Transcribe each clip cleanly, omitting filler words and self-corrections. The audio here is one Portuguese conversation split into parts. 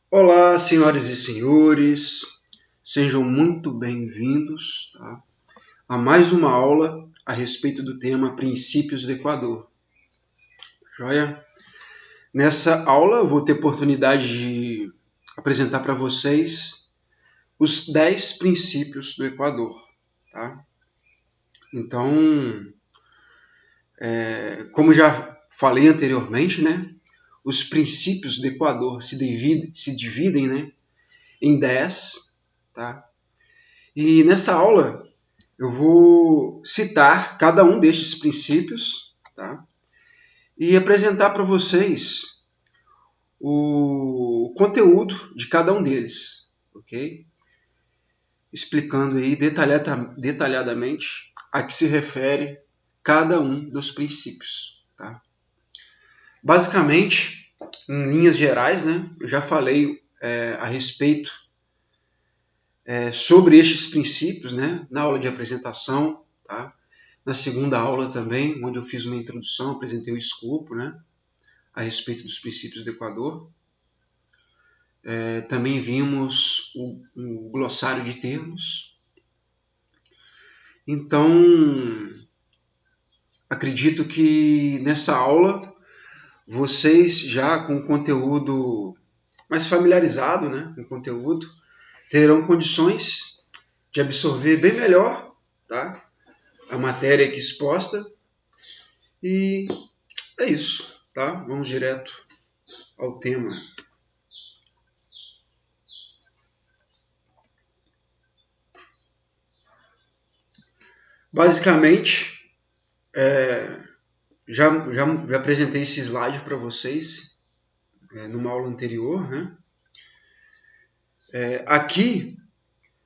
Olá, senhoras e senhores, sejam muito bem-vindos, tá, a mais uma aula a respeito do tema Princípios do Equador. Joia? Nessa aula eu vou ter oportunidade de apresentar para vocês os 10 princípios do Equador. Tá? Então, como já falei anteriormente, né, os princípios do Equador se dividem, né, em 10. Tá? E nessa aula eu vou citar cada um destes princípios, tá? E apresentar para vocês o conteúdo de cada um deles, ok? Explicando aí detalhadamente a que se refere cada um dos princípios, tá? Basicamente, em linhas gerais, né, eu já falei a respeito sobre estes princípios, né, na aula de apresentação, tá? Na segunda aula também, onde eu fiz uma introdução, apresentei o escopo, né, a respeito dos princípios do Equador. Também vimos o glossário de termos. Então, acredito que nessa aula vocês já com o conteúdo mais familiarizado, né, com o conteúdo, terão condições de absorver bem melhor, tá, a matéria aqui exposta. E é isso, tá? Vamos direto ao tema. Basicamente, já apresentei esse slide para vocês numa aula anterior, né? Aqui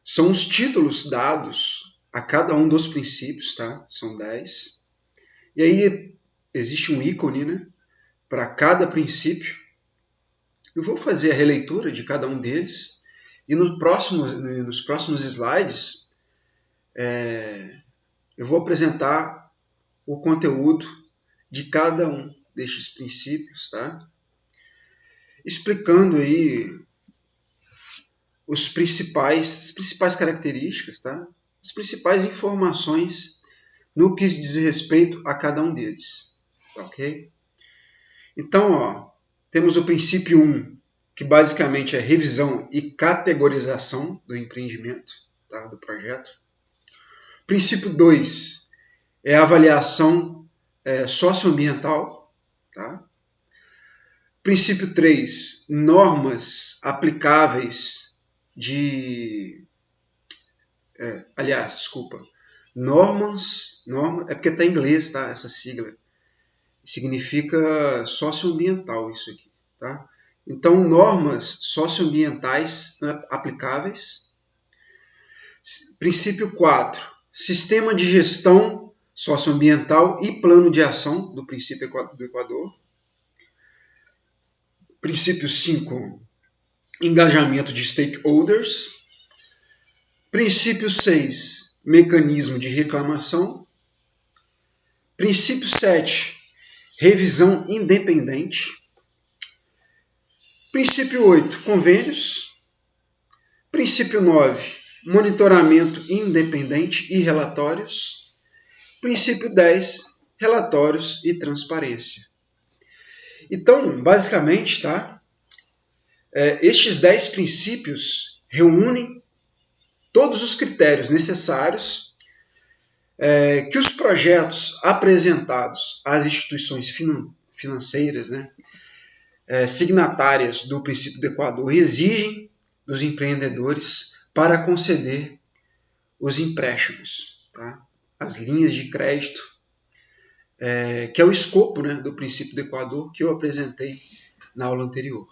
são os títulos dados a cada um dos princípios, tá? São 10. E aí existe um ícone, né, para cada princípio. Eu vou fazer a releitura de cada um deles e nos próximos slides eu vou apresentar o conteúdo de cada um destes princípios, tá? Explicando aí as principais características, tá? As principais informações no que diz respeito a cada um deles, tá, ok? Então, ó, temos o princípio 1, que basicamente é revisão e categorização do empreendimento, tá, do projeto. Princípio 2 é avaliação socioambiental, tá? Princípio 3, normas aplicáveis de... normas, é porque está em inglês, tá? Essa sigla. Significa socioambiental isso aqui, tá? Então, normas socioambientais aplicáveis. Princípio 4, sistema de gestão socioambiental e plano de ação do princípio do Equador. Princípio 5, engajamento de stakeholders. Princípio 6, mecanismo de reclamação. Princípio 7, revisão independente. Princípio 8, convênios. Princípio 9, monitoramento independente e relatórios. Princípio 10, relatórios e transparência. Então, basicamente, tá? Estes 10 princípios reúnem todos os critérios necessários que os projetos apresentados às instituições financeiras, né, signatárias do princípio do Equador, exigem dos empreendedores para conceder os empréstimos, tá? As linhas de crédito, que é o escopo, né, do princípio do Equador que eu apresentei na aula anterior.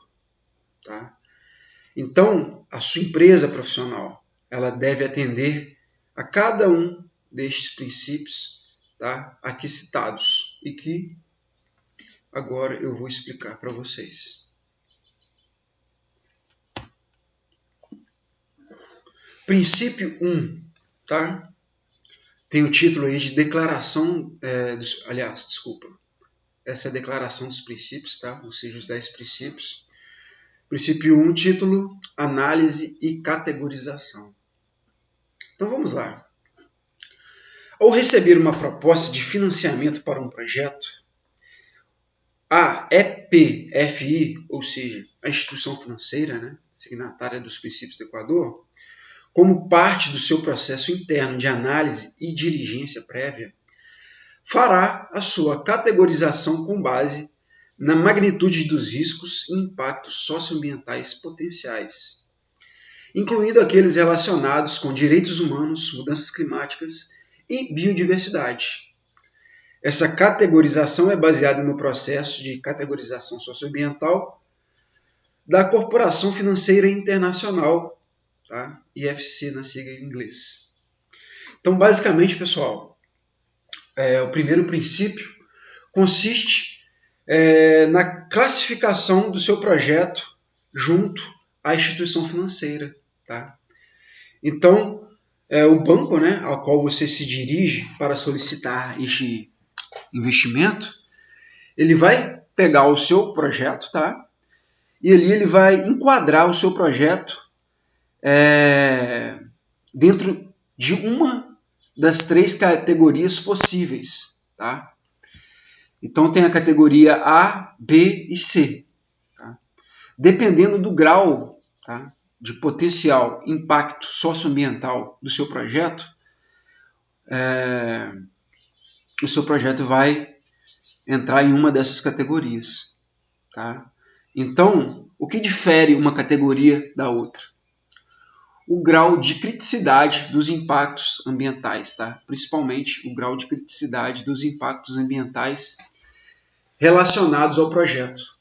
Tá? Então, a sua empresa profissional ela deve atender a cada um destes princípios, tá, aqui citados e que agora eu vou explicar para vocês. Princípio 1, tá? Tem o título aí de declaração, essa é a declaração dos princípios, tá? Ou seja, os 10 princípios. Princípio 1, título, análise e categorização. Então vamos lá. Ao receber uma proposta de financiamento para um projeto, a EPFI, ou seja, a instituição financeira, né, signatária dos princípios do Equador, como parte do seu processo interno de análise e diligência prévia, fará a sua categorização com base na magnitude dos riscos e impactos socioambientais potenciais, incluindo aqueles relacionados com direitos humanos, mudanças climáticas e biodiversidade. Essa categorização é baseada no processo de categorização socioambiental da Corporação Financeira Internacional, tá? IFC na sigla em inglês. Então, basicamente, pessoal, o primeiro princípio consiste na classificação do seu projeto junto à instituição financeira. Tá? Então, o banco, né, ao qual você se dirige para solicitar este investimento, ele vai pegar o seu projeto, tá? E ali ele vai enquadrar o seu projeto dentro de uma das 3 categorias possíveis, tá? Então tem a categoria A, B e C. Tá? Dependendo do grau, tá, de potencial impacto socioambiental do seu projeto, o seu projeto vai entrar em uma dessas categorias. Tá? Então, o que difere uma categoria da outra? O grau de criticidade dos impactos ambientais, tá? Principalmente o grau de criticidade dos impactos ambientais relacionados ao projeto.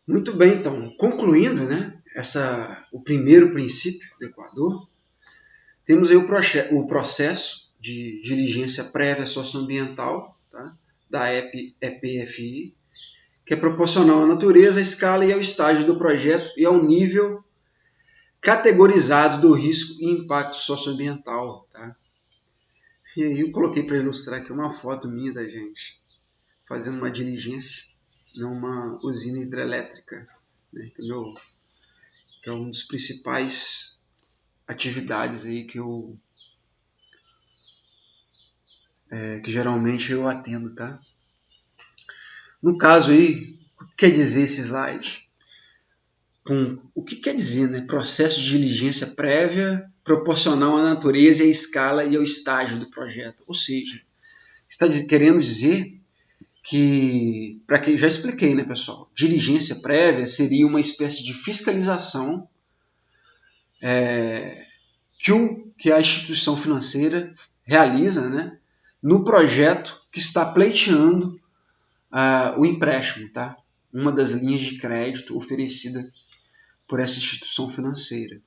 Muito bem, então, concluindo, né, o primeiro princípio do Equador, temos aí o processo de diligência prévia socioambiental, tá, da EPFI, que é proporcional à natureza, à escala e ao estágio do projeto e ao nível categorizado do risco e impacto socioambiental. Tá? E aí eu coloquei para ilustrar aqui uma foto minha da gente fazendo uma diligência numa usina hidrelétrica, né, que é uma das principais atividades aí que geralmente eu atendo, tá? No caso aí, o que quer dizer esse slide? O que quer dizer, né? Processo de diligência prévia proporcional à natureza, à escala e ao estágio do projeto. Ou seja, está querendo dizer que, para que já expliquei, né, pessoal? Diligência prévia seria uma espécie de fiscalização que a instituição financeira realiza, né, no projeto que está pleiteando o empréstimo, tá? Uma das linhas de crédito oferecida por essa instituição financeira.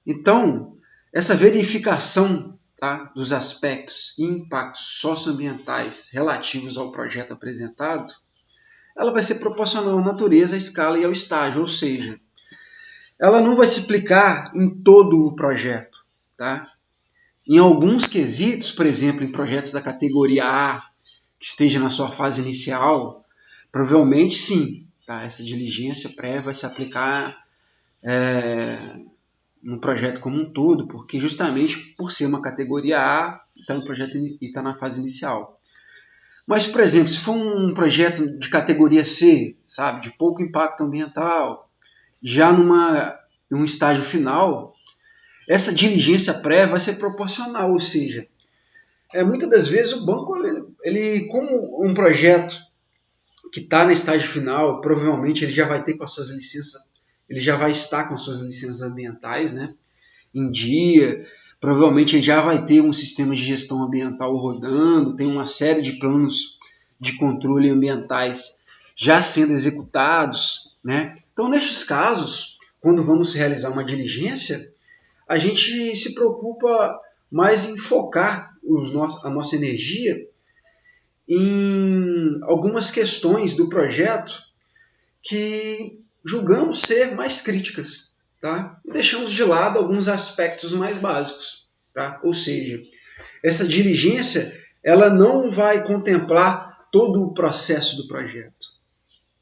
Então, essa verificação, tá, dos aspectos e impactos socioambientais relativos ao projeto apresentado, ela vai ser proporcional à natureza, à escala e ao estágio, ou seja, ela não vai se aplicar em todo o projeto. Tá? Em alguns quesitos, por exemplo, em projetos da categoria A, que esteja na sua fase inicial, provavelmente sim, tá? Essa diligência prévia vai se aplicar no projeto como um todo, porque justamente por ser uma categoria A, está no projeto e está na fase inicial. Mas, por exemplo, se for um projeto de categoria C, sabe, de pouco impacto ambiental, já num estágio final, essa diligência prévia vai ser proporcional, ou seja, muitas das vezes o banco, ele como um projeto que está no estágio final, provavelmente ele já vai ter com as suas licenças, ele já vai estar com as suas licenças ambientais, né, em dia, provavelmente ele já vai ter um sistema de gestão ambiental rodando, tem uma série de planos de controle ambientais já sendo executados, né? Então, nestes casos, quando vamos realizar uma diligência, a gente se preocupa mais em focar a nossa energia em algumas questões do projeto que julgamos ser mais críticas, tá? E deixamos de lado alguns aspectos mais básicos, tá? Ou seja, essa diligência ela não vai contemplar todo o processo do projeto,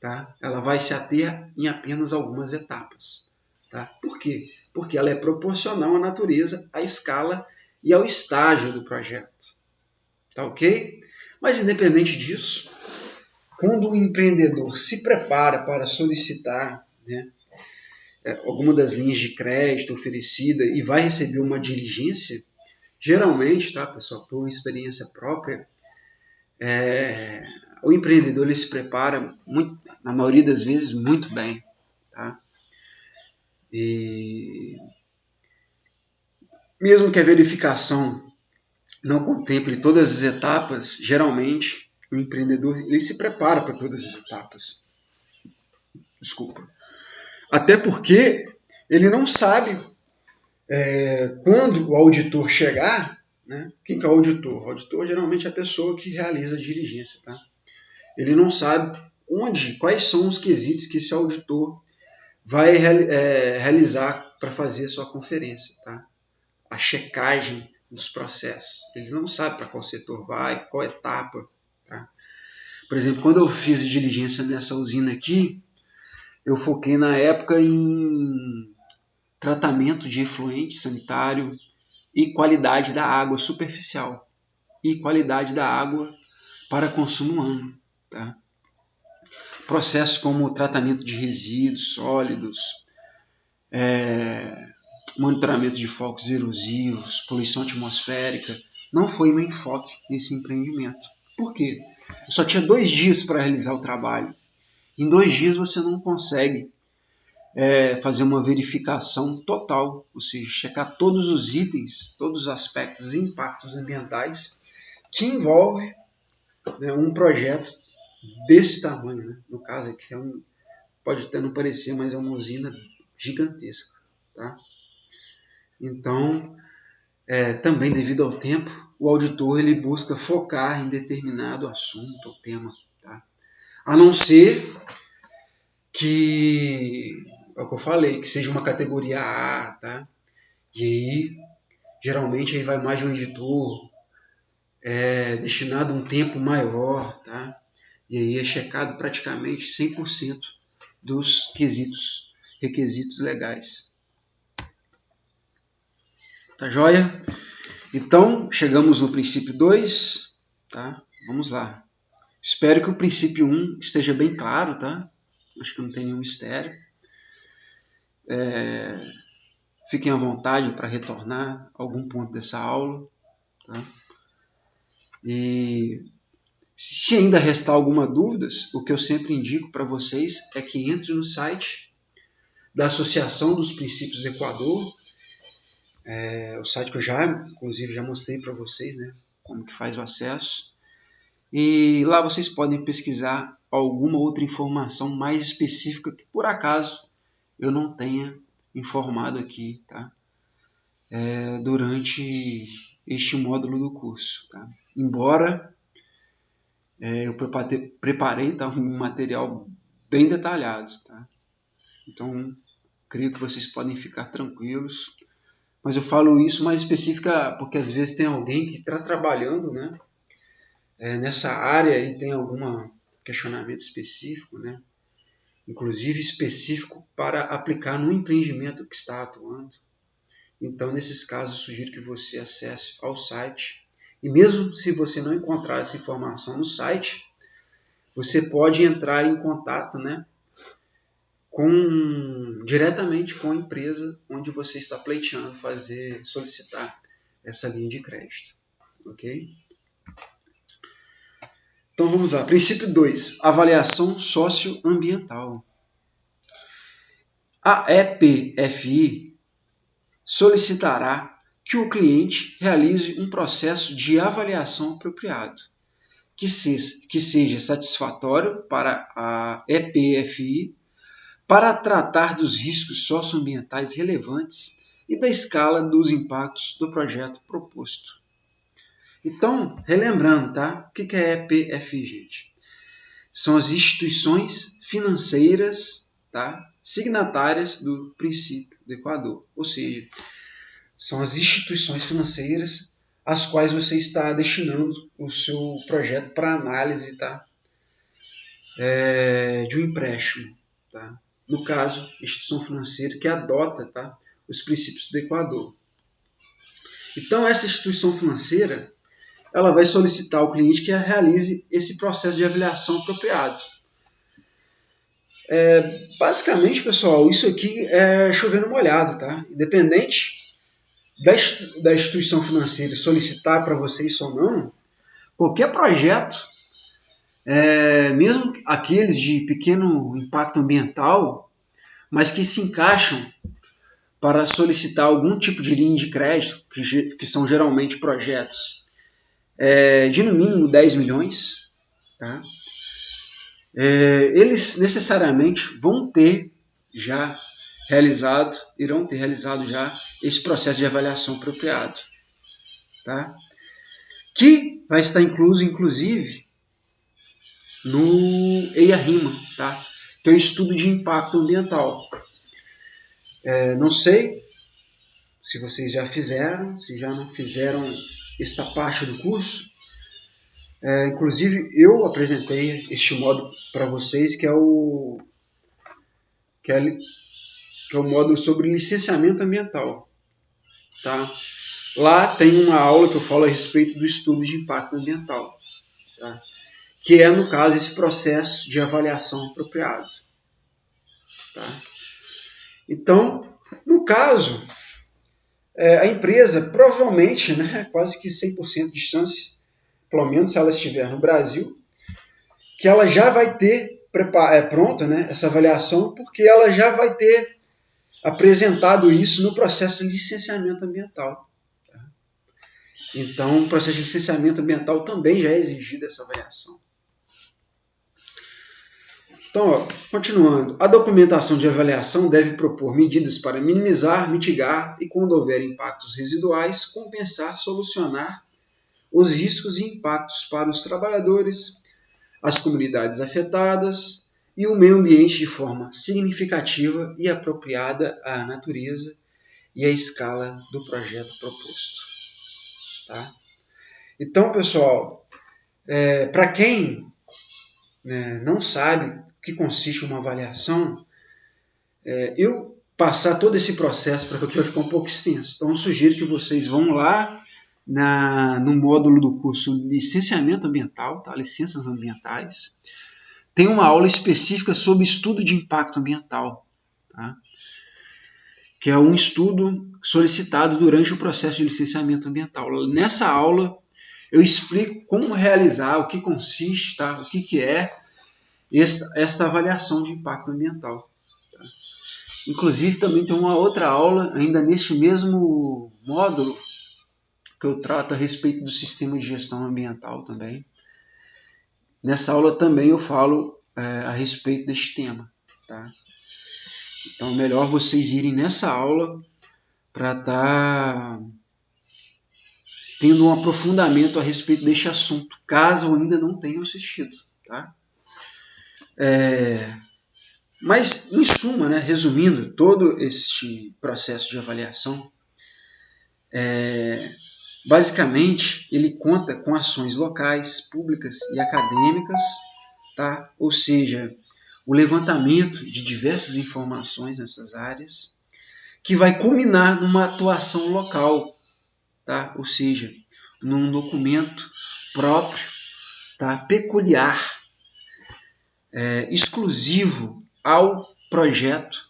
tá? Ela vai se ater em apenas algumas etapas, tá? Por quê? Porque ela é proporcional à natureza, à escala e ao estágio do projeto, tá ok? Mas independente disso, quando o empreendedor se prepara para solicitar, né, alguma das linhas de crédito oferecida e vai receber uma diligência, geralmente, tá, pessoal, por experiência própria, o empreendedor ele se prepara, muito, na maioria das vezes, muito bem. Tá? E mesmo que a verificação não contemple todas as etapas, geralmente o empreendedor ele se prepara para todas as etapas. Desculpa. Até porque ele não sabe quando o auditor chegar, né? Quem que é o auditor? O auditor geralmente é a pessoa que realiza a diligência. Tá? Ele não sabe quais são os quesitos que esse auditor vai realizar para fazer a sua conferência. Tá? A checagem dos processos. Ele não sabe para qual setor vai, qual etapa. Tá? Por exemplo, quando eu fiz a diligência nessa usina aqui, eu foquei na época em tratamento de efluente sanitário e qualidade da água superficial e qualidade da água para consumo humano. Tá? Processos como tratamento de resíduos sólidos, monitoramento de focos erosivos, poluição atmosférica, não foi meu enfoque nesse empreendimento. Por quê? Eu só tinha 2 dias para realizar o trabalho. Em 2 dias você não consegue fazer uma verificação total, ou seja, checar todos os itens, todos os aspectos e impactos ambientais que envolve, né, um projeto desse tamanho. Né? No caso aqui é pode até não parecer, mas é uma usina gigantesca. Tá? Então, também devido ao tempo, o auditor ele busca focar em determinado assunto ou tema. Tá? A não ser que, é o que eu falei, que seja uma categoria A, tá? E aí, geralmente, aí vai mais de um editor, destinado a um tempo maior, tá? E aí é checado praticamente 100% dos requisitos legais. Tá joia? Então, chegamos no princípio 2, tá? Vamos lá. Espero que o princípio 1 esteja bem claro, tá? Acho que não tem nenhum mistério. Fiquem à vontade para retornar a algum ponto dessa aula, tá? E se ainda restar alguma dúvida, o que eu sempre indico para vocês é que entre no site da Associação dos Princípios do Equador, o site que eu inclusive, já mostrei para vocês, né, como que faz o acesso. E lá vocês podem pesquisar alguma outra informação mais específica que, por acaso, eu não tenha informado aqui, tá? Durante este módulo do curso. Tá? Embora eu preparei tá, um material bem detalhado. Tá? Então, creio que vocês podem ficar tranquilos. Mas eu falo isso mais específica porque às vezes tem alguém que está trabalhando, né, nessa área e tem algum questionamento específico, né, inclusive específico para aplicar no empreendimento que está atuando. Então, nesses casos, eu sugiro que você acesse ao site. E mesmo se você não encontrar essa informação no site, você pode entrar em contato, né, diretamente com a empresa onde você está pleiteando solicitar essa linha de crédito. Ok? Então vamos lá. Princípio 2. Avaliação socioambiental. A EPFI solicitará que o cliente realize um processo de avaliação apropriado, que seja satisfatório para a EPFI para tratar dos riscos socioambientais relevantes e da escala dos impactos do projeto proposto. Então, relembrando, tá? O que é EPFI, gente? São as instituições financeiras, tá, signatárias do princípio do Equador, ou seja, são as instituições financeiras às quais você está destinando o seu projeto para análise, tá, de um empréstimo. Tá? No caso, a instituição financeira que adota, tá, os princípios do Equador. Então, essa instituição financeira ela vai solicitar ao cliente que realize esse processo de avaliação apropriado. Basicamente, pessoal, isso aqui é chovendo molhado, tá? Independente da instituição financeira solicitar para você isso ou não, qualquer projeto, mesmo aqueles de pequeno impacto ambiental, mas que se encaixam para solicitar algum tipo de linha de crédito, que são geralmente projetos de no mínimo 10 milhões, tá? Eles necessariamente irão ter realizado já esse processo de avaliação apropriado, tá? Que vai estar incluso, inclusive, no EIA-RIMA, tá? Que é o Estudo de Impacto Ambiental. Não sei se vocês já fizeram, se já não fizeram esta parte do curso. Inclusive, eu apresentei este módulo para vocês, que é o módulo sobre licenciamento ambiental. Tá? Lá tem uma aula que eu falo a respeito do estudo de impacto ambiental, tá? Que é, no caso, esse processo de avaliação apropriado. Tá? Então, no caso, a empresa provavelmente, né, quase que 100% de chance, pelo menos se ela estiver no Brasil, que ela já vai ter pronta, né, essa avaliação, porque ela já vai ter apresentado isso no processo de licenciamento ambiental. Tá? Então, o processo de licenciamento ambiental também já é exigido essa avaliação. Então, ó, continuando, a documentação de avaliação deve propor medidas para minimizar, mitigar e, quando houver impactos residuais, compensar, solucionar os riscos e impactos para os trabalhadores, as comunidades afetadas e o meio ambiente de forma significativa e apropriada à natureza e à escala do projeto proposto. Tá? Então, pessoal, para quem não sabe o que consiste uma avaliação, eu passar todo esse processo para que vai ficar um pouco extenso. Então, eu sugiro que vocês vão lá no módulo do curso Licenciamento Ambiental, tá? Licenças Ambientais. Tem uma aula específica sobre estudo de impacto ambiental, tá? Que é um estudo solicitado durante o processo de licenciamento ambiental. Nessa aula, eu explico como realizar, o que consiste, tá? O que é esta avaliação de impacto ambiental. Tá? Inclusive, também tem uma outra aula, ainda neste mesmo módulo, que eu trato a respeito do sistema de gestão ambiental também. Nessa aula também eu falo a respeito deste tema. Tá? Então, é melhor vocês irem nessa aula para estar tendo um aprofundamento a respeito deste assunto, caso ainda não tenham assistido. Tá? Mas, em suma, resumindo todo este processo de avaliação, basicamente ele conta com ações locais, públicas e acadêmicas, tá? Ou seja, o levantamento de diversas informações nessas áreas, que vai culminar numa atuação local, tá? Ou seja, num documento próprio, tá? Peculiar, exclusivo ao projeto,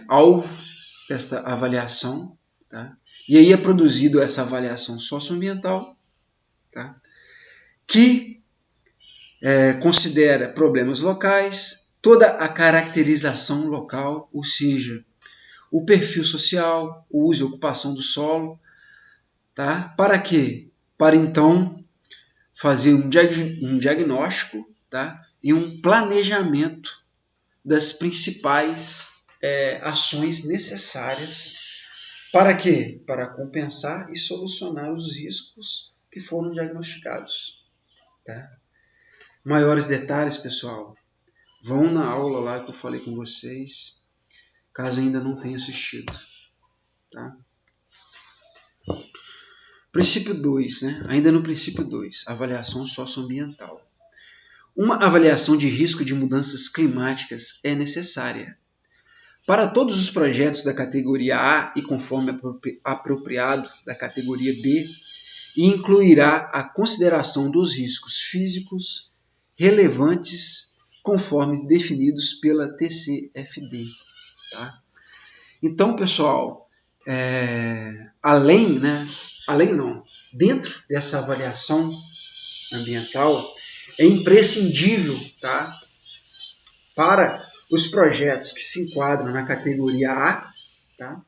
alvo desta avaliação, tá? E aí é produzido essa avaliação socioambiental, tá? Que considera problemas locais, toda a caracterização local, ou seja, o perfil social, o uso e ocupação do solo, tá? Para quê? Para então fazer um diagnóstico, tá? E um planejamento das principais ações necessárias para quê? Para compensar e solucionar os riscos que foram diagnosticados. Tá? Maiores detalhes, pessoal, vão na aula lá que eu falei com vocês, caso ainda não tenham assistido. Tá? Princípio 2, ainda no princípio 2, avaliação socioambiental. Uma avaliação de risco de mudanças climáticas é necessária para todos os projetos da categoria A e conforme apropriado da categoria B, e incluirá a consideração dos riscos físicos relevantes conforme definidos pela TCFD. Tá? Então, pessoal, dentro dessa avaliação ambiental, é imprescindível, tá, para os projetos que se enquadram na categoria A, tá,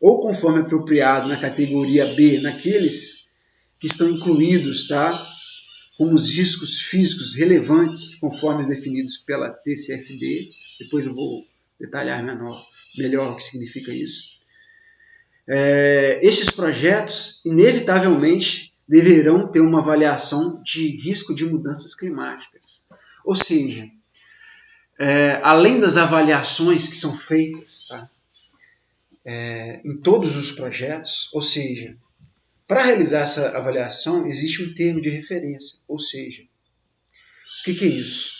ou conforme apropriado na categoria B, naqueles que estão incluídos, tá, como os riscos físicos relevantes conforme definidos pela TCFD. Depois eu vou detalhar melhor o que significa isso. Estes projetos, inevitavelmente, deverão ter uma avaliação de risco de mudanças climáticas. Ou seja, além das avaliações que são feitas, tá, em todos os projetos, ou seja, para realizar essa avaliação existe um termo de referência, ou seja, o que é isso?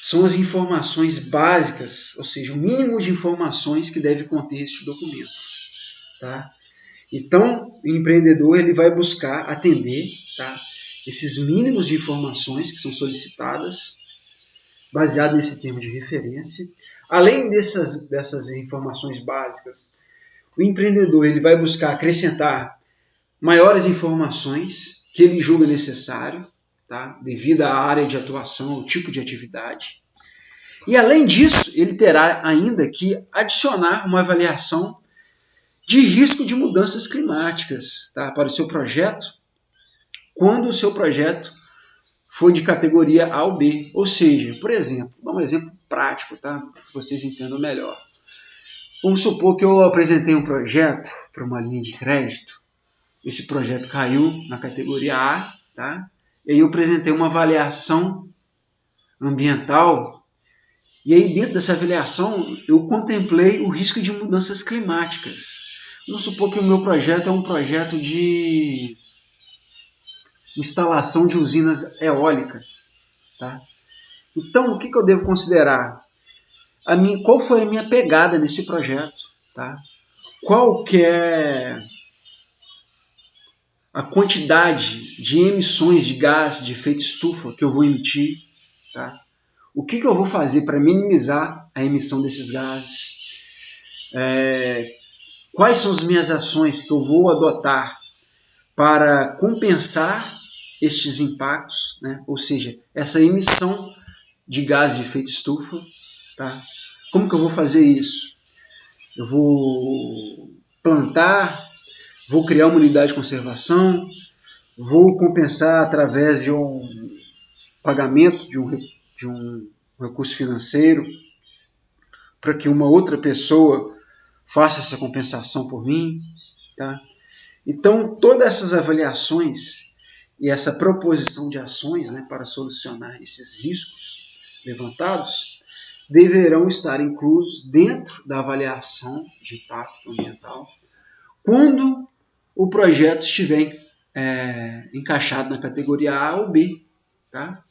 São as informações básicas, ou seja, o mínimo de informações que deve conter este documento. Tá? Então, o empreendedor ele vai buscar atender, tá, esses mínimos de informações que são solicitadas, baseado nesse termo de referência. Além dessas informações básicas, o empreendedor ele vai buscar acrescentar maiores informações que ele julga necessário, tá, devido à área de atuação, ao tipo de atividade. E, além disso, ele terá ainda que adicionar uma avaliação de risco de mudanças climáticas, tá, para o seu projeto, quando o seu projeto for de categoria A ou B. Ou seja, por exemplo, vou dar um exemplo prático, tá? Para que vocês entendam melhor. Vamos supor que eu apresentei um projeto para uma linha de crédito. Esse projeto caiu na categoria A, tá? E aí eu apresentei uma avaliação ambiental. E aí dentro dessa avaliação eu contemplei o risco de mudanças climáticas. Vamos supor que o meu projeto é um projeto de instalação de usinas eólicas, tá? Então, o que eu devo considerar? Qual foi a minha pegada nesse projeto? Tá? Qual que é a quantidade de emissões de gás de efeito estufa que eu vou emitir? Tá? O que eu vou fazer para minimizar a emissão desses gases? Quais são as minhas ações que eu vou adotar para compensar estes impactos, né? Ou seja, essa emissão de gás de efeito estufa? Tá? Como que eu vou fazer isso? Eu vou plantar, vou criar uma unidade de conservação, vou compensar através de um pagamento de um recurso financeiro para que uma outra pessoa faça essa compensação por mim. Tá? Então, todas essas avaliações e essa proposição de ações, né, para solucionar esses riscos levantados deverão estar inclusos dentro da avaliação de impacto ambiental quando o projeto estiver encaixado na categoria A ou B. Tá?